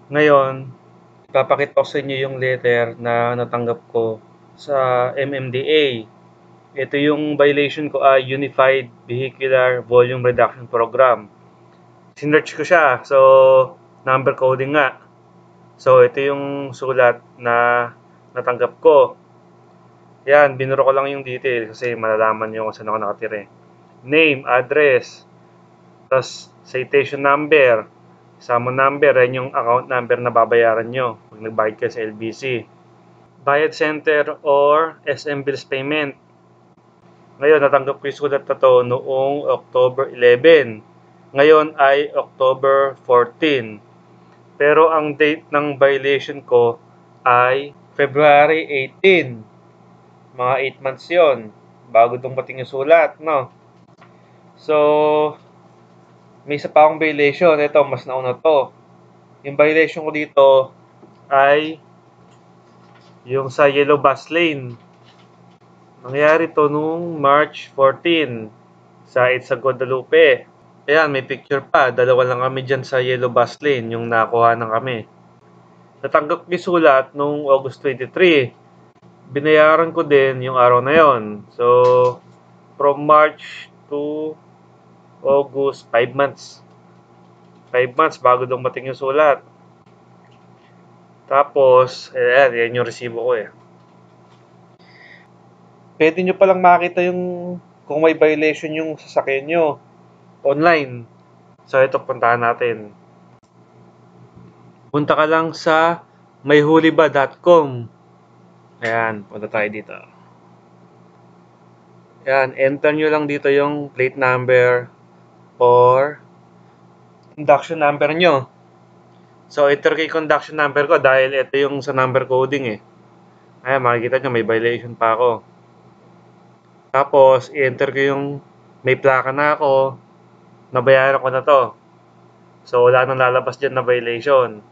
Ngayon, ipapakita ko sa inyo yung letter na natanggap ko sa MMDA. Ito yung violation ko ay Unified Vehicular Volume Reduction Program. Sinearch ko siya. So, number coding nga. So, ito yung sulat na natanggap ko. Yan, binuro ko lang yung details kasi malalaman nyo kung saan ako nakatira. Name, address, tas citation number, summon number, yan yung account number na babayaran nyo pag nagbayad ka sa LBC. Bayad center or SM Bills Payment. Ngayon, natanggap ko yung sulat na to noong October 11. Ngayon ay October 14. Pero ang date ng violation ko ay February 18. Mga 8 months yon bago dumating yung sulat, no? So, may isa pa akong violation. Ito, mas nauna to. Yung violation ko dito ay yung sa Yellow Bus Lane. Nangyari to nung March 14 sa Itza Guadalupe. Ayan, may picture pa. Dalawa lang kami dyan sa Yellow Bus Lane, yung nakuha ng kami. Natanggap ko yung sulat nung August 23. Binayaran ko din yung araw na yon. So, from March to August, 5 months. 5 months bago dumating yung sulat. Tapos, yan yung resibo ko eh. Pwede nyo palang makita yung kung may violation yung sasakyan nyo online. So, ito puntahan natin. Punta ka lang sa mayhuliba.com. Ayan, punta tayo dito. Ayan, enter nyo lang dito yung plate number or conduction number nyo. So, enter ko yung conduction number ko dahil ito yung sa number coding eh. Ayan, makikita nyo may violation pa ako. Tapos, i-enter ko yung may plaka na ako, nabayaran ko na to. So, wala nang lalabas dyan na violation.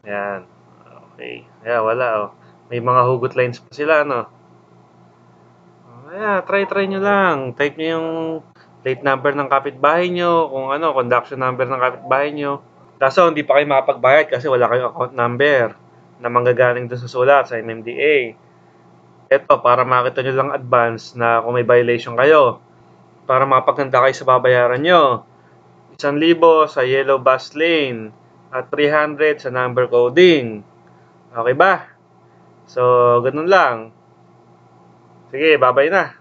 Ayan. Okay. Ayan, wala oh. May mga hugot lines pa sila, no? Ayan, try nyo lang. Type nyo yung plate number ng kapitbahay nyo, kung ano, conduction number ng kapitbahay nyo. Kaso, hindi pa kayo makapagbayad kasi wala kayong account number na manggagaling doon sa sulat sa MMDA. Ito, para makita nyo lang advance na kung may violation kayo. Para makapaghanda kayo sa babayaran nyo. 1,000 sa Yellow Bus Lane at 300 sa number coding. Okay ba? So, ganun lang. Sige, babay na.